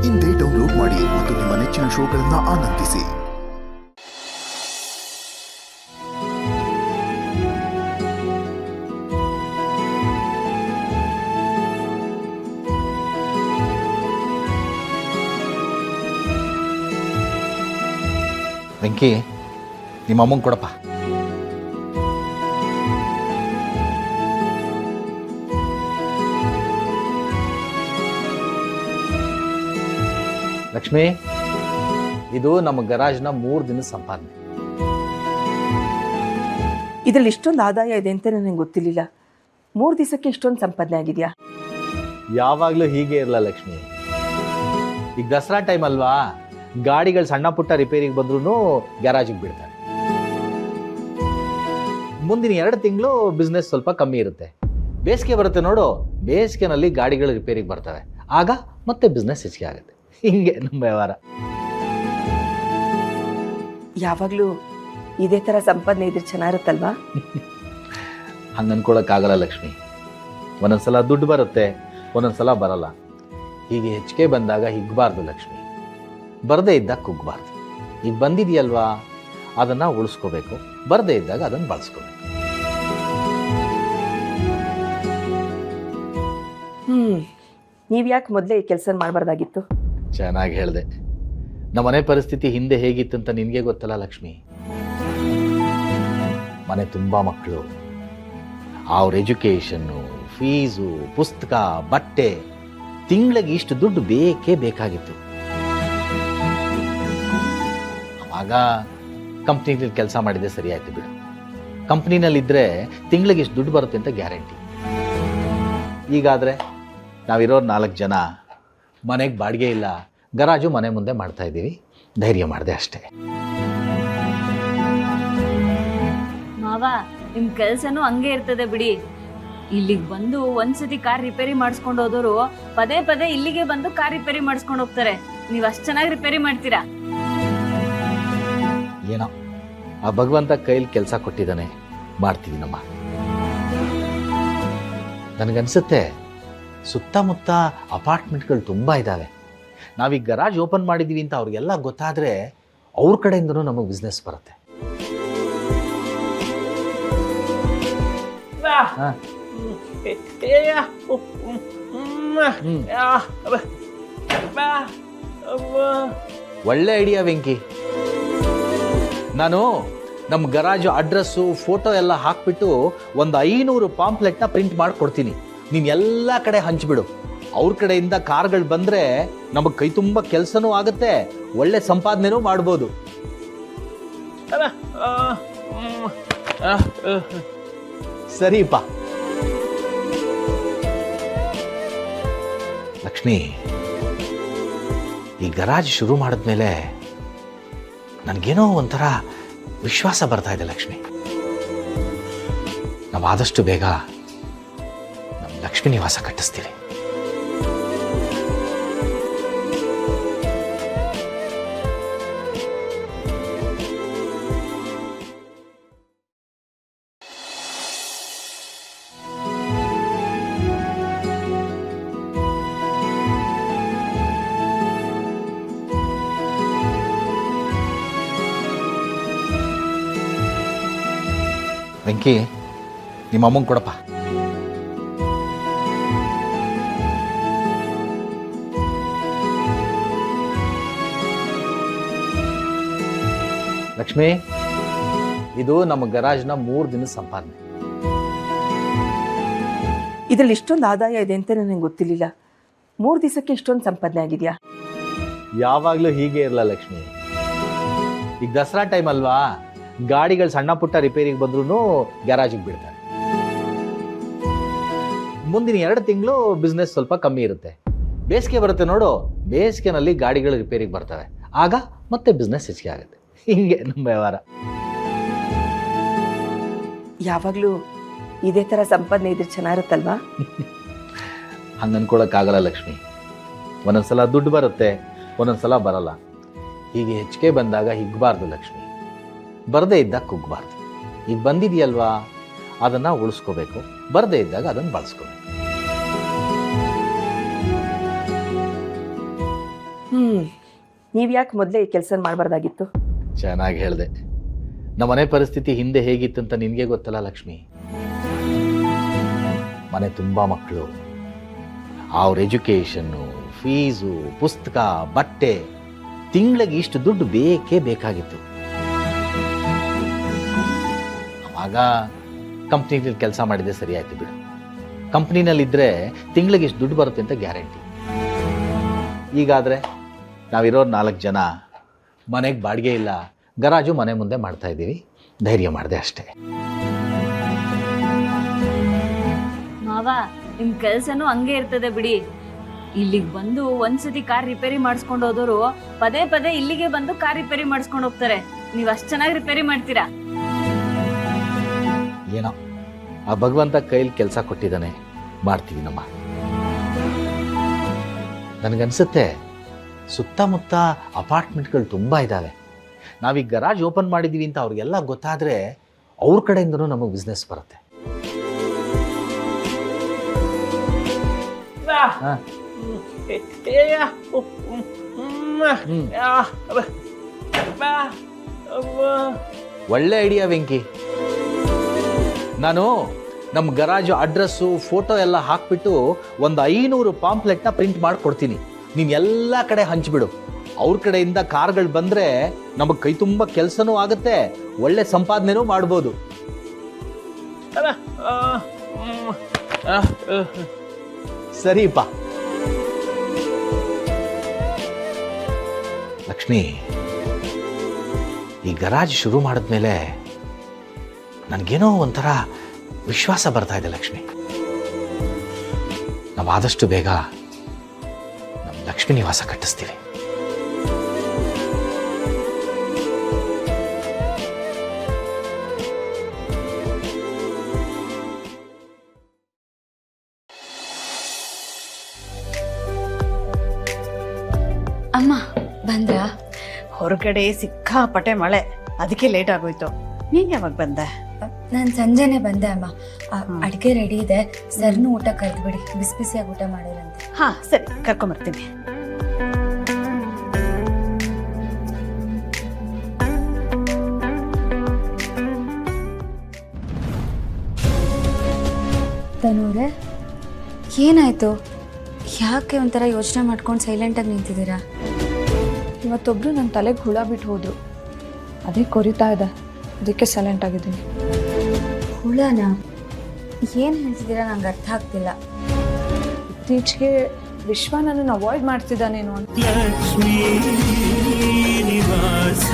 ಇಂದೇ ಡೌನ್ಲೋಡ್ ಮಾಡಿ ಮತ್ತು ನಿಮ್ಮ ನೆಚ್ಚಿನ ಶೋಗಳನ್ನು ಆನಂದಿಸಿ. ವೆಂಕಿ, ನಿಮ್ಮ ಅಮ್ಮಂಗೆ ಕೊಡಪ್ಪ. ಲಕ್ಷ್ಮಿ, ಇದು ನಮ್ಮ ಗರಾಜ್ನ 3 ದಿನದ ಸಂಪಾದನೆ. ಇದರಲ್ಲಿ ಇಷ್ಟೊಂದು ಆದಾಯ ಇದೆ ಅಂತ ನನಗೆ ಗೊತ್ತಿರಲಿಲ್ಲ. 3 ದಿವಸಕ್ಕೆ ಇಷ್ಟೊಂದು ಸಂಪಾದನೆ ಆಗಿದೆಯಾ? ಯಾವಾಗಲೂ ಹೀಗೆ ಇರಲ್ಲ ಲಕ್ಷ್ಮಿ. ಈಗ ದಸರಾ ಟೈಮ್ ಅಲ್ವಾ, ಗಾಡಿಗಳು ಸಣ್ಣ ಪುಟ್ಟ ರಿಪೇರಿಗೆ ಬಂದ್ರೂ ಗ್ಯಾರಾಜಿಗೆ ಬಿಡ್ತಾರೆ. ಮುಂದಿನ 2 ತಿಂಗಳು ಬಿಸ್ನೆಸ್ ಸ್ವಲ್ಪ ಕಮ್ಮಿ ಇರುತ್ತೆ. ಬೇಸಿಗೆ ಬರುತ್ತೆ ನೋಡು, ಬೇಸಿಗೆನಲ್ಲಿ ಗಾಡಿಗಳು ರಿಪೇರಿಗೆ ಬರ್ತವೆ, ಆಗ ಮತ್ತೆ ಬಿಸ್ನೆಸ್ ಹೆಚ್ಚಿಗೆ ಆಗುತ್ತೆ. ಹಿಂಗೆ ನಮ್ಮ ವ್ಯವಹಾರ. ಯಾವಾಗಲೂ ಇದೇ ಥರ ಸಂಪಾದನೆ ಇದ್ರೆ ಚೆನ್ನಾಗಿರುತ್ತಲ್ವಾ? ಹಂಗೆ ಅನ್ಕೊಳಕ್ಕಾಗಲ್ಲ ಲಕ್ಷ್ಮಿ. ಒಂದೊಂದ್ಸಲ ದುಡ್ಡು ಬರುತ್ತೆ, ಒಂದೊಂದ್ಸಲ ಬರಲ್ಲ. ಹೀಗೆ ಹೆಚ್ಚಿಗೆ ಬಂದಾಗ ಹಿಗ್ಬಾರ್ದು ಲಕ್ಷ್ಮಿ, ಬರದೇ ಇದ್ದಾಗ ಕುಗ್ಬಾರ್ದು. ಈಗ ಬಂದಿದೆಯಲ್ವಾ, ಅದನ್ನು ಉಳಿಸ್ಕೋಬೇಕು, ಬರದೇ ಇದ್ದಾಗ ಅದನ್ನು ಬಳಸ್ಕೋಬೇಕು. ನೀವು ಯಾಕೆ ಮೊದಲೇ ಈ ಕೆಲಸ ಮಾಡಬಾರ್ದಾಗಿತ್ತು? ಚೆನ್ನಾಗಿ ಹೇಳಿದೆ. ನಮ್ಮ ಮನೆ ಪರಿಸ್ಥಿತಿ ಹಿಂದೆ ಹೇಗಿತ್ತು ಅಂತ ನಿನಗೆ ಗೊತ್ತಲ್ಲ ಲಕ್ಷ್ಮಿ. ಮನೆ ತುಂಬ ಮಕ್ಕಳು, ಅವ್ರ ಎಜುಕೇಷನ್ನು, ಫೀಸು, ಪುಸ್ತಕ, ಬಟ್ಟೆ, ತಿಂಗಳಿಗೆ ಇಷ್ಟು ದುಡ್ಡು ಬೇಕೇ ಬೇಕಾಗಿತ್ತು. ಆಗ ಕಂಪ್ನಿನಲ್ಲಿ ಕೆಲಸ ಮಾಡಿದೆ, ಸರಿ ಆಯ್ತು ಬಿಡು. ಕಂಪ್ನಿನಲ್ಲಿದ್ದರೆ ತಿಂಗಳಿಗೆ ಇಷ್ಟು ದುಡ್ಡು ಬರುತ್ತೆ ಅಂತ ಗ್ಯಾರಂಟಿ. ಈಗಾದರೆ ನಾವಿರೋ 4 ಜನ, ಮನೆಗೆ ಬಾಡಿಗೆ ಇಲ್ಲ, ಗರಾಜು ಮನೆ ಮುಂದೆ ಮಾಡ್ತಾ ಇದ್ದೀವಿ. ಧೈರ್ಯ ಮಾಡಿದೆ ಅಷ್ಟೇ. ಮಾವ, ನಿಮ್ಮ ಕೆಲಸನೂ ಹಂಗೆ ಇರ್ತದೆ ಬಿಡಿ. ಇಲ್ಲಿಗೆ ಬಂದು ಒಂದ್ಸತಿ ಕಾರ್ ರಿಪೇರಿ ಮಾಡಿಸ್ಕೊಂಡು ಹೋದವರು ಪದೇ ಪದೇ ಇಲ್ಲಿಗೆ ಬಂದು ಕಾರ್ ರಿಪೇರಿ ಮಾಡಿಸ್ಕೊಂಡು ಹೋಗ್ತಾರೆ. ನೀವು ಅಷ್ಟು ಚೆನ್ನಾಗಿ ರಿಪೇರಿ ಮಾಡ್ತೀರಾ. ಏನೋ ಆ ಭಗವಂತ ಕೈಲಿ ಕೆಲಸ ಕೊಟ್ಟಿದ್ದಾನೆ, ಮಾಡ್ತಿದ್ದೀನಮ್ಮ. ನನಗನ್ಸುತ್ತೆ ಸುತ್ತಮುತ್ತ ಅಪಾರ್ಟ್ಮೆಂಟ್ಗಳು ತುಂಬ ಇದ್ದಾವೆ. ನಾವೀಗ ಗರಾಜ್ ಓಪನ್ ಮಾಡಿದ್ದೀವಿ ಅಂತ ಅವ್ರಿಗೆಲ್ಲ ಗೊತ್ತಾದರೆ ಅವ್ರ ಕಡೆಯಿಂದನೂ ನಮಗೆ ಬಿಸ್ನೆಸ್ ಬರುತ್ತೆ. ಒಳ್ಳೆ ಐಡಿಯಾ ವೆಂಕಿ. ನಾನು ನಮ್ಮ ಗರಾಜು ಅಡ್ರೆಸ್ಸು, ಫೋಟೋ ಎಲ್ಲ ಹಾಕ್ಬಿಟ್ಟು ಒಂದು 500 ಪಾಂಪ್ಲೆಟ್ನ ಪ್ರಿಂಟ್ ಮಾಡಿಕೊಡ್ತೀನಿ. ನೀನು ಎಲ್ಲ ಕಡೆ ಹಂಚ್ಬಿಡು. ಅವ್ರ ಕಡೆಯಿಂದ ಕಾರ್ಗಳು ಬಂದರೆ ನಮಗೆ ಕೈ ತುಂಬ ಕೆಲಸನೂ ಆಗುತ್ತೆ, ಒಳ್ಳೆ ಸಂಪಾದನೆನೂ ಮಾಡ್ಬೋದು. ಸರಿಪಾ ಲಕ್ಷ್ಮಿ, ಈ ಗರಾಜ್ ಶುರು ಮಾಡಿದ್ಮೇಲೆ ನನಗೇನೋ ಒಂಥರ ವಿಶ್ವಾಸ ಬರ್ತಾ ಇದೆ ಲಕ್ಷ್ಮಿ. ನಾವು ಆದಷ್ಟು ಬೇಗ ನಮ್ಮ ಲಕ್ಷ್ಮೀ ನಿವಾಸ ಕಟ್ಟಿಸ್ತೀವಿ. ವೆಂಕಿ, ನಿಮ್ಮ ಅಮ್ಮಂಗೆ ಕೊಡಪ್ಪ. ಲಕ್ಷ್ಮಿ, ಇದು ನಮ್ಮ ಗರಾಜ್ನ 3 ದಿನದ ಸಂಪಾದನೆ. ಇದರಲ್ಲಿ ಇಷ್ಟೊಂದು ಆದಾಯ ಇದೆ ಅಂತ ನನಗೆ ಗೊತ್ತಿರಲಿಲ್ಲ. 3 ದಿವಸಕ್ಕೆ ಇಷ್ಟೊಂದು ಸಂಪಾದನೆ ಆಗಿದೆಯಾ? ಯಾವಾಗಲೂ ಹೀಗೆ ಇರಲ್ಲ ಲಕ್ಷ್ಮಿ. ಈಗ ದಸರಾ ಟೈಮ್ ಅಲ್ವಾ, ಗಾಡಿಗಳು ಸಣ್ಣ ಪುಟ್ಟ ರಿಪೇರಿಗೆ ಬಂದ್ರೂ ಗ್ಯಾರಾಜಿಗೆ ಬಿಡ್ತಾರೆ. ಮುಂದಿನ 2 ತಿಂಗಳು ಬಿಸ್ನೆಸ್ ಸ್ವಲ್ಪ ಕಮ್ಮಿ ಇರುತ್ತೆ. ಬೇಸಿಗೆ ಬರುತ್ತೆ ನೋಡು, ಬೇಸಿಗೆನಲ್ಲಿ ಗಾಡಿಗಳು ರಿಪೇರಿಗೆ ಬರ್ತವೆ, ಆಗ ಮತ್ತೆ ಬಿಸ್ನೆಸ್ ಹೆಚ್ಚಿಗೆ ಆಗುತ್ತೆ. ಹಿಂಗೆ ನಮ್ಮ ವ್ಯವಹಾರ. ಯಾವಾಗಲೂ ಇದೇ ಥರ ಸಂಪಾದನೆ ಇದ್ರೆ ಚೆನ್ನಾಗಿರುತ್ತಲ್ವಾ? ಹಂಗೆ ಅನ್ಕೊಳಕ್ಕಾಗಲ್ಲ ಲಕ್ಷ್ಮಿ. ಒಂದೊಂದ್ಸಲ ದುಡ್ಡು ಬರುತ್ತೆ, ಒಂದೊಂದ್ಸಲ ಬರಲ್ಲ. ಹೀಗೆ ಹೆಚ್ಚಿಗೆ ಬಂದಾಗ ಹಿಗ್ಬಾರ್ದು ಲಕ್ಷ್ಮಿ, ಬರದೇ ಇದ್ದಾಗ ಕುಗ್ಬಾರ್ದು. ಈಗ ಬಂದಿದೆಯಲ್ವಾ, ಅದನ್ನು ಉಳಿಸ್ಕೋಬೇಕು, ಬರದೇ ಇದ್ದಾಗ ಅದನ್ನು ಬಳಸ್ಕೋಬೇಕು. ನೀವು ಯಾಕೆ ಮೊದಲೇ ಈ ಕೆಲಸ ಮಾಡಬಾರ್ದಾಗಿತ್ತು? ಚೆನ್ನಾಗಿ ಹೇಳಿದೆ. ನಮ್ಮ ಮನೆ ಪರಿಸ್ಥಿತಿ ಹಿಂದೆ ಹೇಗಿತ್ತು ಅಂತ ನಿನಗೆ ಗೊತ್ತಲ್ಲ ಲಕ್ಷ್ಮಿ. ಮನೆ ತುಂಬ ಮಕ್ಕಳು, ಅವ್ರ ಎಜುಕೇಷನ್ನು, ಫೀಸು, ಪುಸ್ತಕ, ಬಟ್ಟೆ, ತಿಂಗಳಿಗೆ ಇಷ್ಟು ದುಡ್ಡು ಬೇಕೇ ಬೇಕಾಗಿತ್ತು. ಆವಾಗ ಕಂಪ್ನಿನಲ್ಲಿ ಕೆಲಸ ಮಾಡಿದ್ರೆ ಸರಿ ಆಯ್ತು ಬಿಡು. ಕಂಪ್ನಿನಲ್ಲಿದ್ದರೆ ತಿಂಗಳಿಗೆ ಇಷ್ಟು ದುಡ್ಡು ಬರುತ್ತೆ ಅಂತ ಗ್ಯಾರಂಟಿ. ಈಗಾದರೆ ನಾವಿರೋ 4 ಜನ, ಮನೆಗೆ ಬಾಡಿಗೆ ಇಲ್ಲ, ಗರಾಜು ಮನೆ ಮುಂದೆ ಮಾಡ್ತಾ ಇದ್ದೀವಿ. ಧೈರ್ಯ ಮಾಡಿದೆ ಅಷ್ಟೇ. ಮಾವ, ನಿಮ್ ಕೆಲ್ಸನೂ ಹಂಗೆ ಇರ್ತದೆ ಬಿಡಿ. ಇಲ್ಲಿಗೆ ಬಂದು ಒಂದ್ಸತಿ ಕಾರ್ ರಿಪೇರಿ ಮಾಡಿಸ್ಕೊಂಡು ಹೋದವರು ಪದೇ ಪದೇ ಇಲ್ಲಿಗೆ ಬಂದು ಕಾರ್ ರಿಪೇರಿ ಮಾಡಿಸ್ಕೊಂಡು ಹೋಗ್ತಾರೆ. ನೀವ್ ಅಷ್ಟ್ ಚೆನ್ನಾಗಿ ರಿಪೇರಿ ಮಾಡ್ತೀರಾ. ಏನೋ ಆ ಭಗವಂತ ಕೈಲಿ ಕೆಲಸ ಕೊಟ್ಟಿದ್ದಾನೆ, ಮಾಡ್ತಿದ್ದೀನಮ್ಮ. ನನಗನ್ಸುತ್ತೆ ಸುತ್ತಮುತ್ತ ಅಪಾರ್ಟ್ಮೆಂಟ್ಗಳು ತುಂಬ ಇದ್ದಾವೆ. ನಾವೀಗ ಗರಾಜ್ ಓಪನ್ ಮಾಡಿದ್ದೀವಿ ಅಂತ ಅವ್ರಿಗೆಲ್ಲ ಗೊತ್ತಾದರೆ ಅವ್ರ ಕಡೆಯಿಂದನೂ ನಮಗೆ ಬಿಸ್ನೆಸ್ ಬರುತ್ತೆ. ಒಳ್ಳೆ ಐಡಿಯಾ ವೆಂಕಿ. ನಾನು ನಮ್ಮ ಗರಾಜು ಅಡ್ರೆಸ್ಸು, ಫೋಟೋ ಎಲ್ಲ ಹಾಕ್ಬಿಟ್ಟು ಒಂದು 500 ಪಾಂಪ್ಲೆಟ್ನ ಪ್ರಿಂಟ್ ಮಾಡಿಕೊಡ್ತೀನಿ. ನೀನು ಎಲ್ಲ ಕಡೆ ಹಂಚ್ಬಿಡು. ಅವ್ರ ಕಡೆಯಿಂದ ಕಾರ್ಗಳು ಬಂದರೆ ನಮಗೆ ಕೈ ತುಂಬ ಕೆಲಸನೂ ಆಗುತ್ತೆ, ಒಳ್ಳೆ ಸಂಪಾದನೆನೂ ಮಾಡ್ಬೋದು. ಸರಿಪ್ಪ. ಲಕ್ಷ್ಮಿ, ಈ ಗರಾಜ್ ಶುರು ಮಾಡಿದ್ಮೇಲೆ ನನಗೇನೋ ಒಂಥರ ವಿಶ್ವಾಸ ಬರ್ತಾ ಇದೆ ಲಕ್ಷ್ಮಿ. ನಾವು ಆದಷ್ಟು ಬೇಗ ನಮ್ಮ ಲಕ್ಷ್ಮಿ ನಿವಾಸ ಕಟ್ಟಿಸ್ತೀವಿ. ಅಮ್ಮ ಬಂದ್ರಾ? ಹೊರಗಡೆ ಸಿಕ್ಕಾಪಟ್ಟೆ ಮಳೆ, ಅದಕ್ಕೆ ಲೇಟ್ ಆಗೋಯ್ತು. ನೀನ್ ಯಾವಾಗ ಬಂದೆ? ನಾನು ಸಂಜೆನೆ ಬಂದೆ ಅಮ್ಮ. ಅಡುಗೆ ರೆಡಿ ಇದೆ, ಸರ್ನು ಊಟ ಕರೆದ್ಬಿಡಿ, ಬಿಸಿ ಬಿಸಿಯಾಗಿ ಊಟ ಮಾಡೋರಂತೆ. ಹಾ ಸರಿ, ಕರ್ಕೊಂಬರ್ತೀನಿ. ತನೂರೇ, ಏನಾಯ್ತು? ಯಾಕೆ ಒಂಥರ ಯೋಚನೆ ಮಾಡ್ಕೊಂಡು ಸೈಲೆಂಟಾಗಿ ನಿಂತಿದ್ದೀರಾ? ಇವತ್ತೊಬ್ರು ನನ್ನ ತಲೆಗೆ ಹುಳ ಬಿಟ್ಟು ಹೋದ್ರು, ಅದೇ ಕೊರಿತಾ ಇದೆ, ಅದಕ್ಕೆ ಸೈಲೆಂಟ್ ಆಗಿದ್ದೀನಿ. ಹುಳನ? ಏನು ಹೇಳ್ತಿದ್ದೀರಾ? ನಂಗೆ ಅರ್ಥ ಆಗ್ತಿಲ್ಲ. ಇತ್ತೀಚೆಗೆ ವಿಶ್ವ ನನ್ನನ್ನು ಅವಾಯ್ಡ್ ಮಾಡ್ತಿದ್ದಾನೇನೋ ಅಂತ. ಲಕ್ಷ್ಮೀ ನಿವಾಸ